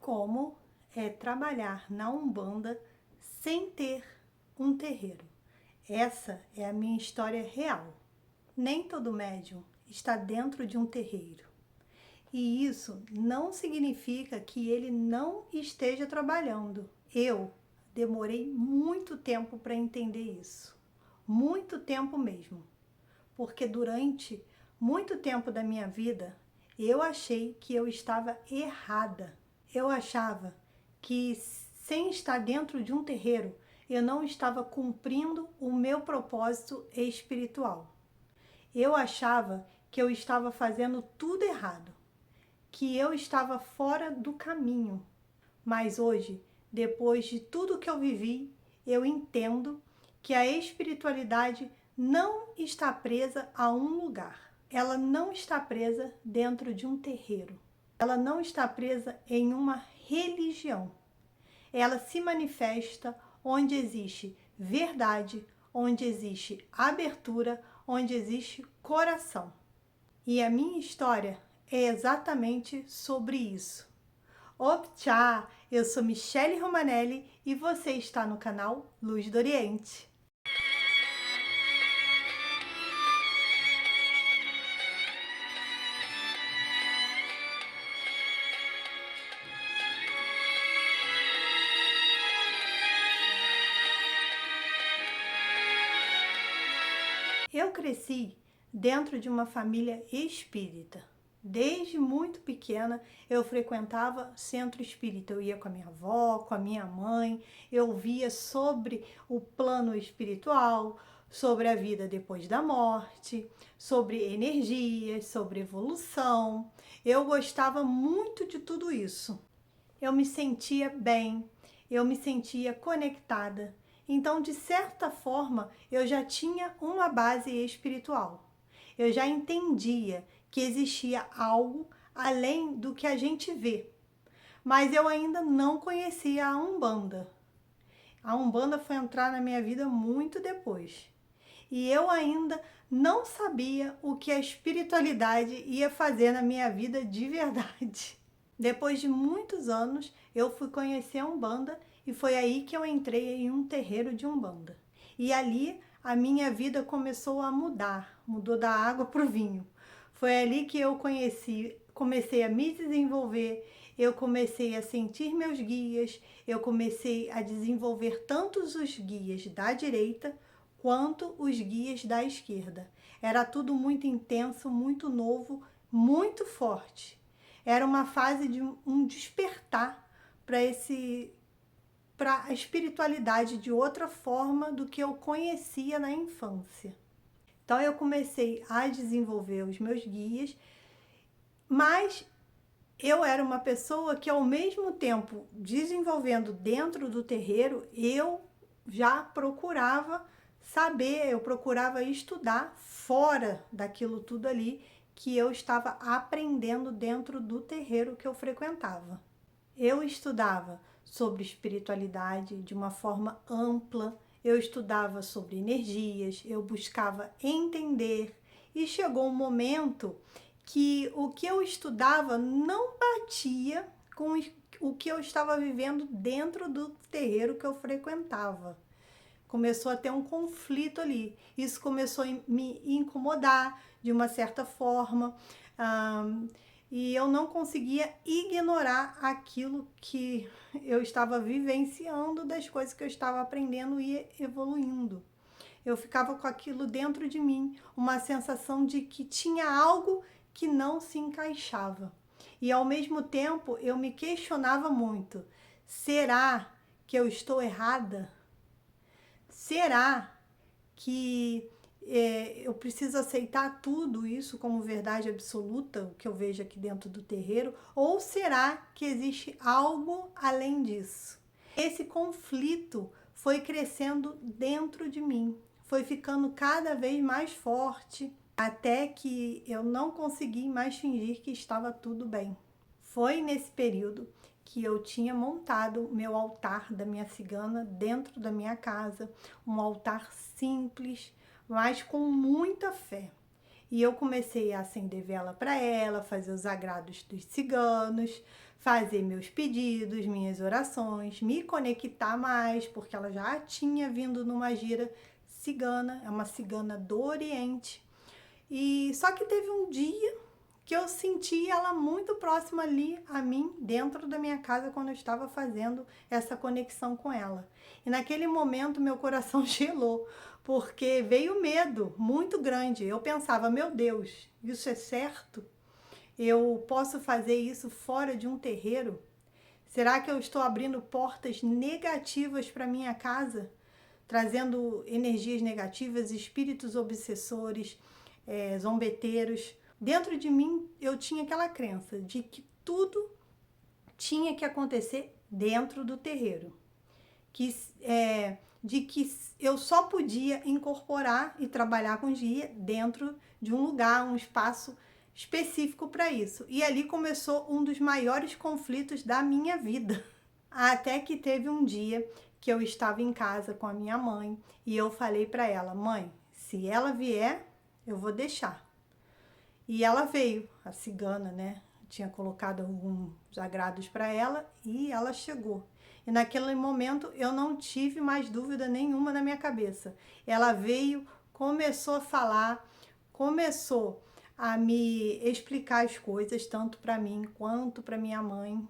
como é trabalhar na Umbanda sem ter um terreiro. Essa é a minha história real. Nem todo médium está dentro de um terreiro. E isso não significa que ele não esteja trabalhando. Eu demorei muito tempo para entender isso. Muito tempo mesmo. Porque durante muito tempo da minha vida, eu achei que eu estava errada. Eu achava que sem estar dentro de um terreiro, eu não estava cumprindo o meu propósito espiritual. Eu achava que eu estava fazendo tudo errado, que eu estava fora do caminho. Mas hoje, depois de tudo que eu vivi, eu entendo que a espiritualidade não está presa a um lugar. Ela não está presa dentro de um terreiro. Ela não está presa em uma religião. Ela se manifesta onde existe verdade, onde existe abertura, onde existe coração. E a minha história é exatamente sobre isso. Optcha! Eu sou Michele Romanelli e você está no canal Luz do Oriente. Eu cresci dentro de uma família espírita. Desde muito pequena eu frequentava centro espírita. Eu ia com a minha avó, com a minha mãe, eu via sobre o plano espiritual, sobre a vida depois da morte, sobre energias, sobre evolução. Eu gostava muito de tudo isso. Eu me sentia bem, eu me sentia conectada. Então, de certa forma, eu já tinha uma base espiritual. Eu já entendia que existia algo além do que a gente vê. Mas eu ainda não conhecia a Umbanda. A Umbanda foi entrar na minha vida muito depois. E eu ainda não sabia o que a espiritualidade ia fazer na minha vida de verdade. Depois de muitos anos, eu fui conhecer a Umbanda e foi aí que eu entrei em um terreiro de Umbanda. E ali a minha vida começou a mudar, mudou da água para o vinho. Foi ali que eu comecei a me desenvolver, eu comecei a sentir meus guias, eu comecei a desenvolver tanto os guias da direita quanto os guias da esquerda. Era tudo muito intenso, muito novo, muito forte. Era uma fase de um despertar para a espiritualidade de outra forma do que eu conhecia na infância. Então eu comecei a desenvolver os meus guias, mas eu era uma pessoa que ao mesmo tempo desenvolvendo dentro do terreiro, eu já procurava saber, eu procurava estudar fora daquilo tudo ali que eu estava aprendendo dentro do terreiro que eu frequentava. Eu estudava sobre espiritualidade de uma forma ampla, eu estudava sobre energias, eu buscava entender e chegou um momento que o que eu estudava não batia com o que eu estava vivendo dentro do terreiro que eu frequentava. Começou a ter um conflito ali. Isso começou a me incomodar de uma certa forma. E eu não conseguia ignorar aquilo que eu estava vivenciando, das coisas que eu estava aprendendo e evoluindo. Eu ficava com aquilo dentro de mim, uma sensação de que tinha algo que não se encaixava. E ao mesmo tempo eu me questionava muito: será que eu estou errada? Será que eu preciso aceitar tudo isso como verdade absoluta, o que eu vejo aqui dentro do terreiro? Ou será que existe algo além disso? Esse conflito foi crescendo dentro de mim, foi ficando cada vez mais forte, até que eu não consegui mais fingir que estava tudo bem. Foi nesse período que eu tinha montado meu altar da minha cigana dentro da minha casa, um altar simples, mas com muita fé. E eu comecei a acender vela para ela, fazer os agrados dos ciganos, fazer meus pedidos, minhas orações, me conectar mais, porque ela já tinha vindo numa gira cigana, é uma cigana do Oriente. E só que teve um dia que eu senti ela muito próxima ali a mim, dentro da minha casa, quando eu estava fazendo essa conexão com ela. E naquele momento meu coração gelou, porque veio medo muito grande. Eu pensava, meu Deus, isso é certo? Eu posso fazer isso fora de um terreiro? Será que eu estou abrindo portas negativas para minha casa? Trazendo energias negativas, espíritos obsessores, zombeteiros. Dentro de mim eu tinha aquela crença de que tudo tinha que acontecer dentro do terreiro. De que eu só podia incorporar e trabalhar com guia dentro de um lugar, um espaço específico para isso. E ali começou um dos maiores conflitos da minha vida. Até que teve um dia que eu estava em casa com a minha mãe e eu falei para ela, mãe, se ela vier, eu vou deixar. E ela veio, a cigana, né? Tinha colocado alguns agrados para ela e ela chegou. E naquele momento eu não tive mais dúvida nenhuma na minha cabeça. Ela veio, começou a falar, começou a me explicar as coisas, tanto para mim quanto para minha mãe,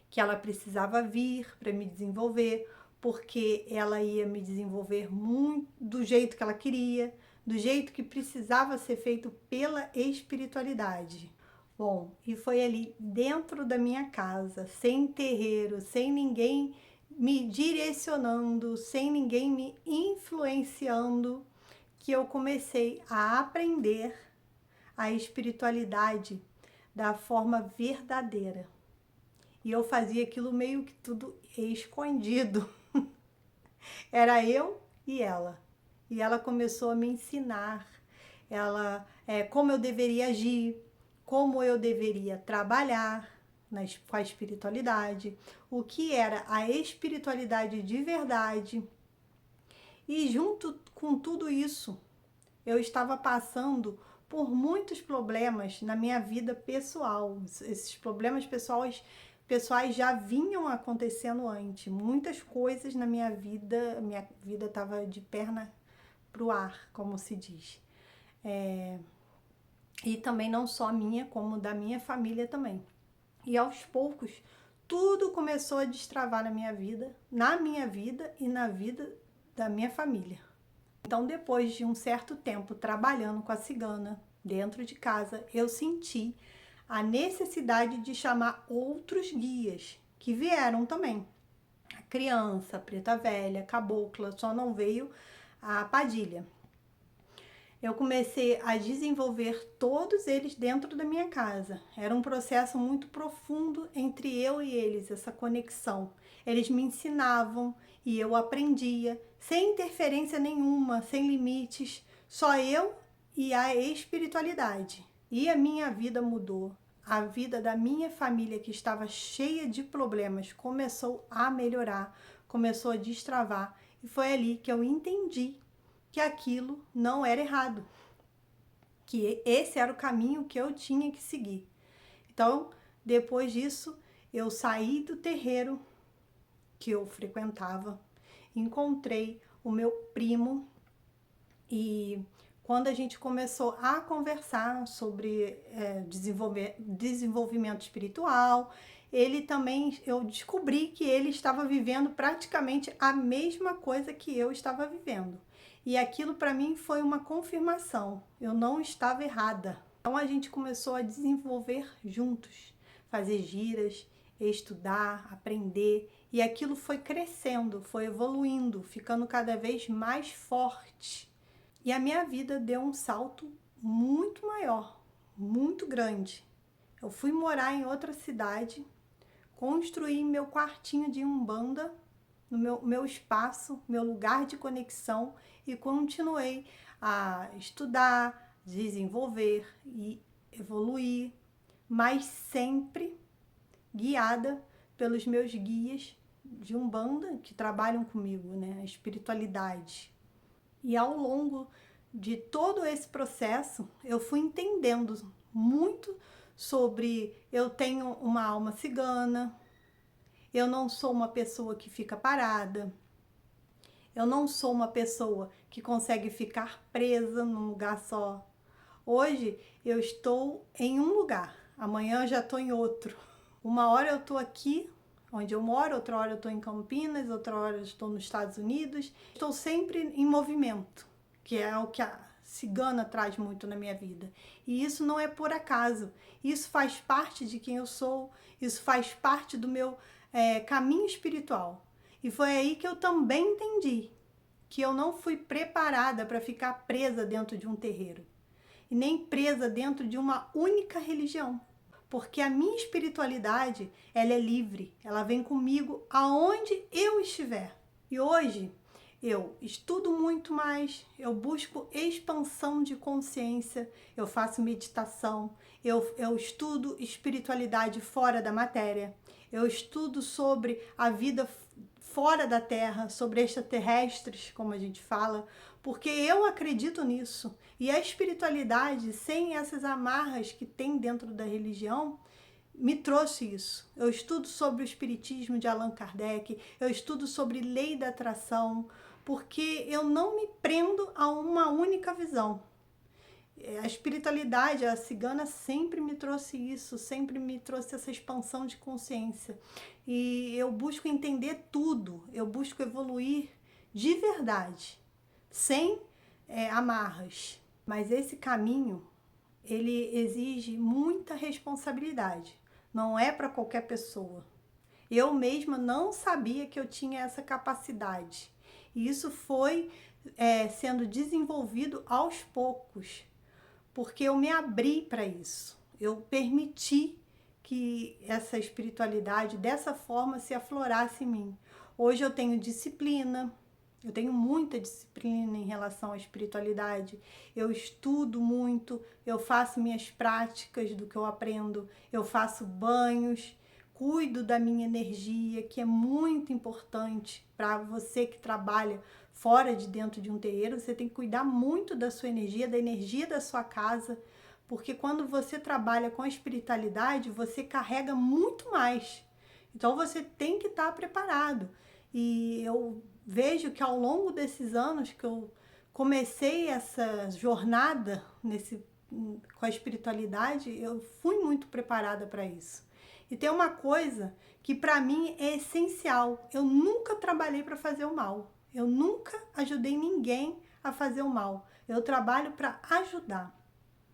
que ela precisava vir para me desenvolver, porque ela ia me desenvolver muito do jeito que ela queria, do jeito que precisava ser feito pela espiritualidade. Bom, e foi ali dentro da minha casa, sem terreiro, sem ninguém me direcionando, sem ninguém me influenciando, que eu comecei a aprender a espiritualidade da forma verdadeira. E eu fazia aquilo meio que tudo escondido. Era eu e ela. E ela começou a me ensinar como eu deveria agir, como eu deveria trabalhar com a espiritualidade, o que era a espiritualidade de verdade. E junto com tudo isso, eu estava passando por muitos problemas na minha vida pessoal. Esses problemas pessoais já vinham acontecendo antes. Muitas coisas na minha vida estava de perna pro ar, como se diz. E também não só minha, como da minha família também. E aos poucos, tudo começou a destravar na minha vida e na vida da minha família. Então, depois de um certo tempo trabalhando com a cigana dentro de casa, eu senti a necessidade de chamar outros guias que vieram também. A criança, a preta velha, a cabocla, só não veio a Padilha. Eu comecei a desenvolver todos eles dentro da minha casa. Era um processo muito profundo entre eu e eles, essa conexão. Eles me ensinavam e eu aprendia, sem interferência nenhuma, sem limites, só eu e a espiritualidade. E a minha vida mudou. A vida da minha família, que estava cheia de problemas, começou a melhorar, começou a destravar. E foi ali que eu entendi que aquilo não era errado, que esse era o caminho que eu tinha que seguir. Então, depois disso, eu saí do terreiro que eu frequentava, encontrei o meu primo e quando a gente começou a conversar sobre desenvolvimento espiritual, eu descobri que ele estava vivendo praticamente a mesma coisa que eu estava vivendo. E aquilo para mim foi uma confirmação, eu não estava errada. Então a gente começou a desenvolver juntos, fazer giras, estudar, aprender, e aquilo foi crescendo, foi evoluindo, ficando cada vez mais forte. E a minha vida deu um salto muito maior, muito grande. Eu fui morar em outra cidade, construí meu quartinho de umbanda, no meu espaço, meu lugar de conexão, e continuei a estudar, desenvolver e evoluir, mas sempre guiada pelos meus guias de umbanda que trabalham comigo, né, a espiritualidade. E ao longo de todo esse processo, eu fui entendendo muito sobre eu tenho uma alma cigana, eu não sou uma pessoa que fica parada, eu não sou uma pessoa que consegue ficar presa num lugar só. Hoje eu estou em um lugar, amanhã eu já estou em outro. Uma hora eu estou aqui, onde eu moro, outra hora eu estou em Campinas, outra hora eu estou nos Estados Unidos. Estou sempre em movimento, que é o que a cigana traz muito na minha vida. E isso não é por acaso, isso faz parte de quem eu sou, isso faz parte do meu caminho espiritual. E foi aí que eu também entendi que eu não fui preparada para ficar presa dentro de um terreiro e nem presa dentro de uma única religião, porque a minha espiritualidade, ela é livre, ela vem comigo aonde eu estiver. E hoje eu estudo muito mais, eu busco expansão de consciência, eu faço meditação, eu estudo espiritualidade fora da matéria, eu estudo sobre a vida fora da Terra, sobre extraterrestres, como a gente fala, porque eu acredito nisso. E a espiritualidade, sem essas amarras que tem dentro da religião, me trouxe isso. Eu estudo sobre o espiritismo de Allan Kardec, eu estudo sobre lei da atração, porque eu não me prendo a uma única visão. A espiritualidade, a cigana sempre me trouxe isso, sempre me trouxe essa expansão de consciência. E eu busco entender tudo, eu busco evoluir de verdade, sem amarras. Mas esse caminho, ele exige muita responsabilidade. Não é para qualquer pessoa. Eu mesma não sabia que eu tinha essa capacidade. E isso foi sendo desenvolvido aos poucos, porque eu me abri para isso. Eu permiti que essa espiritualidade dessa forma se aflorasse em mim. Hoje eu tenho disciplina, eu tenho muita disciplina em relação à espiritualidade. Eu estudo muito, eu faço minhas práticas do que eu aprendo, eu faço banhos, cuido da minha energia, que é muito importante para você que trabalha fora de dentro de um terreiro. Você tem que cuidar muito da sua energia, da energia da sua casa, porque quando você trabalha com a espiritualidade, você carrega muito mais. Então você tem que estar preparado. E eu vejo que ao longo desses anos que eu comecei essa jornada com a espiritualidade, eu fui muito preparada para isso. E tem uma coisa que para mim é essencial: eu nunca trabalhei para fazer o mal, eu nunca ajudei ninguém a fazer o mal. Eu trabalho para ajudar,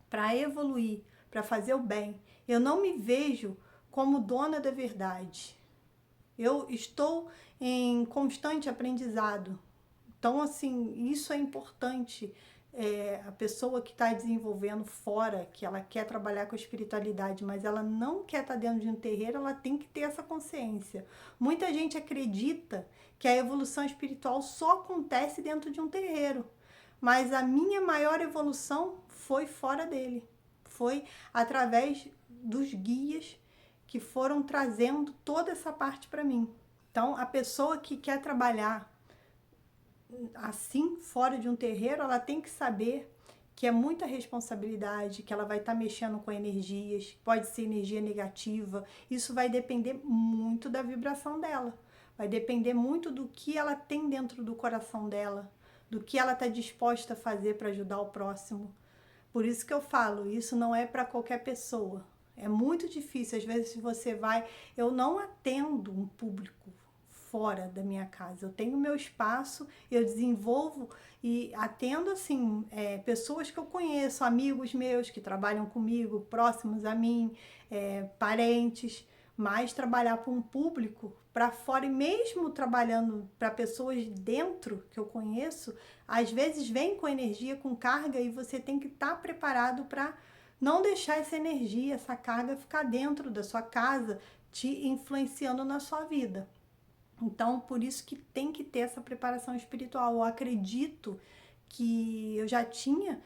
para evoluir, para fazer o bem. Eu não me vejo como dona da verdade. Eu estou em constante aprendizado. Então, assim, isso é importante. A pessoa que está desenvolvendo fora, que ela quer trabalhar com a espiritualidade, mas ela não quer estar dentro de um terreiro, ela tem que ter essa consciência. Muita gente acredita que a evolução espiritual só acontece dentro de um terreiro, mas a minha maior evolução foi fora dele. Foi através dos guias que foram trazendo toda essa parte para mim. Então, a pessoa que quer trabalhar assim, fora de um terreiro, ela tem que saber que é muita responsabilidade, que ela vai estar mexendo com energias, pode ser energia negativa. Isso vai depender muito da vibração dela, vai depender muito do que ela tem dentro do coração dela, do que ela está disposta a fazer para ajudar o próximo. Por isso que eu falo, isso não é para qualquer pessoa. É muito difícil, às vezes você vai... Eu não atendo um público fora da minha casa. Eu tenho meu espaço, eu desenvolvo e atendo, assim, pessoas que eu conheço, amigos meus que trabalham comigo, próximos a mim, parentes, mas trabalhar para um público para fora, e mesmo trabalhando para pessoas dentro que eu conheço, às vezes vem com energia, com carga, e você tem que estar preparado para não deixar essa energia, essa carga ficar dentro da sua casa, te influenciando na sua vida. Então, por isso que tem que ter essa preparação espiritual. Eu acredito que eu já tinha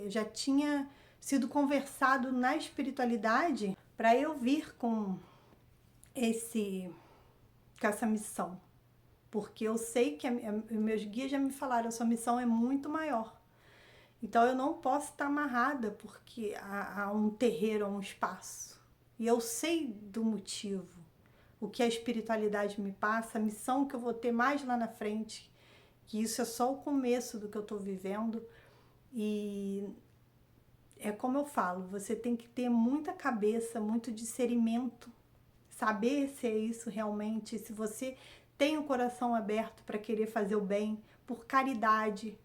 já tinha sido conversado na espiritualidade para eu vir com essa missão. Porque eu sei que meus guias já me falaram, a sua missão é muito maior. Então eu não posso estar amarrada porque há um terreiro, a um espaço. E eu sei do motivo, o que a espiritualidade me passa, a missão que eu vou ter mais lá na frente, que isso é só o começo do que eu estou vivendo. E é como eu falo, você tem que ter muita cabeça, muito discernimento, saber se é isso realmente, se você tem o coração aberto para querer fazer o bem, por caridade.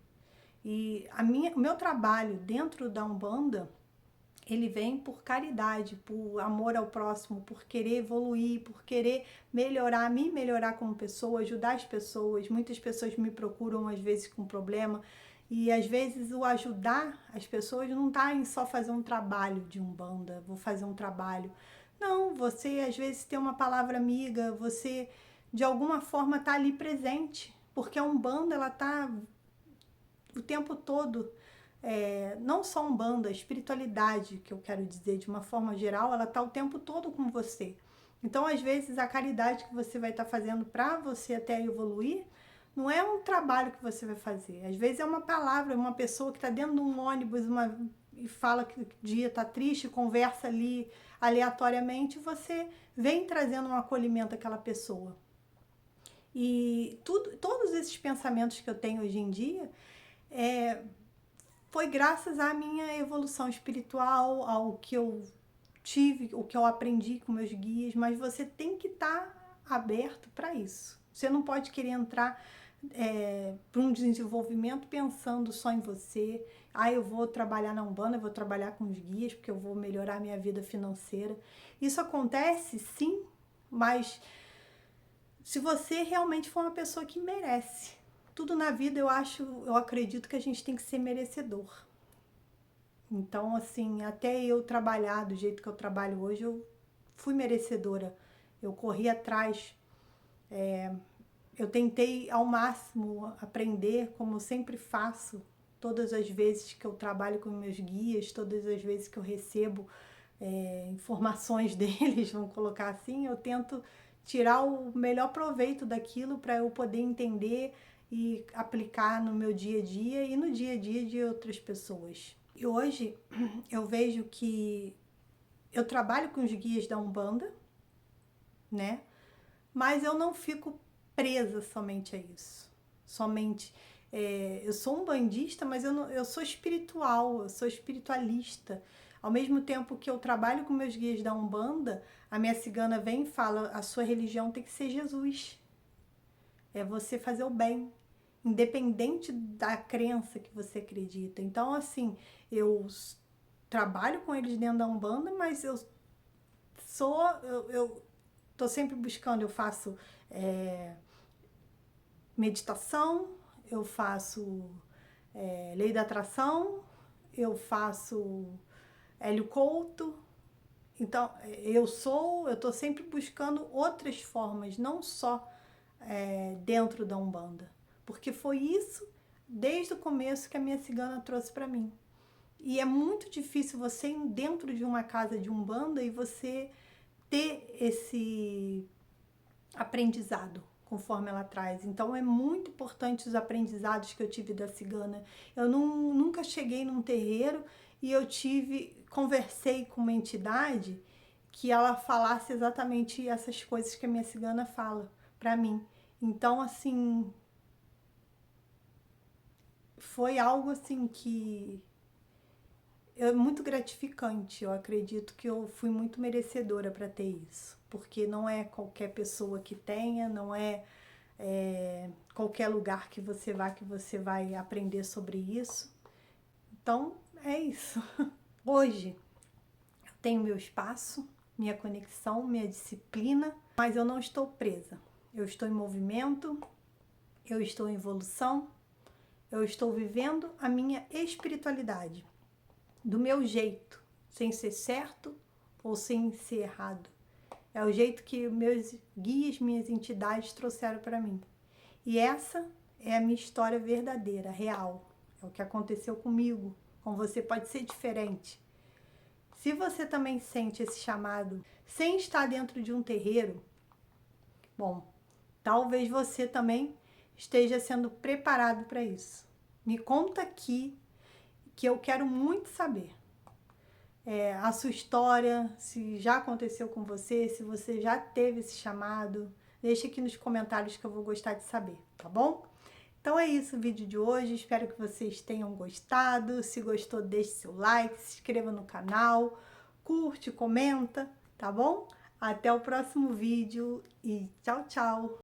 E o meu trabalho dentro da Umbanda, ele vem por caridade, por amor ao próximo, por querer evoluir, por querer melhorar, me melhorar como pessoa, ajudar as pessoas. Muitas pessoas me procuram às vezes com problema, e às vezes o ajudar as pessoas não está em só fazer um trabalho de Umbanda, vou fazer um trabalho. Não, você às vezes tem uma palavra amiga, você de alguma forma está ali presente, porque a Umbanda ela está o tempo todo, não só Umbanda, a espiritualidade, que eu quero dizer de uma forma geral, ela está o tempo todo com você. Então, às vezes, a caridade que você vai estar fazendo para você até evoluir, não é um trabalho que você vai fazer. Às vezes é uma palavra, uma pessoa que está dentro de um ônibus e fala que o dia está triste, conversa ali aleatoriamente, você vem trazendo um acolhimento àquela pessoa. E todos esses pensamentos que eu tenho hoje em dia, foi graças à minha evolução espiritual, ao que eu tive, o que eu aprendi com meus guias, mas você tem que estar aberto para isso. Você não pode querer entrar para um desenvolvimento pensando só em você. Eu vou trabalhar na Umbanda, eu vou trabalhar com os guias porque eu vou melhorar a minha vida financeira. Isso acontece, sim, mas se você realmente for uma pessoa que merece. Tudo na vida eu acredito que a gente tem que ser merecedor. Então, assim, até eu trabalhar do jeito que eu trabalho hoje, eu fui merecedora. Eu corri atrás, eu tentei ao máximo aprender, como eu sempre faço, todas as vezes que eu trabalho com meus guias, todas as vezes que eu recebo informações deles, vamos colocar assim, eu tento tirar o melhor proveito daquilo para eu poder entender e aplicar no meu dia a dia e no dia a dia de outras pessoas. E hoje eu vejo que eu trabalho com os guias da Umbanda, né? Mas eu não fico presa somente a isso. Eu sou umbandista, mas eu sou espiritual, eu sou espiritualista. Ao mesmo tempo que eu trabalho com meus guias da Umbanda, a minha cigana vem e fala: a sua religião tem que ser Jesus. É você fazer o bem, independente da crença que você acredita. Então, assim, eu trabalho com eles dentro da Umbanda, mas eu tô sempre buscando, eu faço meditação, eu faço lei da atração, eu faço Hélio Couto. Então, eu tô sempre buscando outras formas, não só dentro da Umbanda. Porque foi isso, desde o começo, que a minha cigana trouxe para mim. E é muito difícil você ir dentro de uma casa de Umbanda e você ter esse aprendizado conforme ela traz. Então é muito importante os aprendizados que eu tive da cigana. Eu nunca cheguei num terreiro e conversei com uma entidade que ela falasse exatamente essas coisas que a minha cigana fala para mim. Então, assim, foi algo assim que é muito gratificante. Eu acredito que eu fui muito merecedora para ter isso, porque não é qualquer pessoa que tenha, não é qualquer lugar que você vá que você vai aprender sobre isso. Então, é isso. Hoje eu tenho meu espaço, minha conexão, minha disciplina, mas eu não estou presa. Eu estou em movimento, eu estou em evolução, eu estou vivendo a minha espiritualidade do meu jeito, sem ser certo ou sem ser errado. É o jeito que meus guias, minhas entidades trouxeram para mim. E essa é a minha história verdadeira, real. É o que aconteceu comigo. Com você pode ser diferente. Se você também sente esse chamado sem estar dentro de um terreiro, bom, talvez você também esteja sendo preparado para isso. Me conta aqui que eu quero muito saber. A sua história, se já aconteceu com você, se você já teve esse chamado, deixa aqui nos comentários que eu vou gostar de saber, tá bom? Então é isso o vídeo de hoje, espero que vocês tenham gostado. Se gostou, deixe seu like, se inscreva no canal, curte, comenta, tá bom? Até o próximo vídeo e tchau, tchau!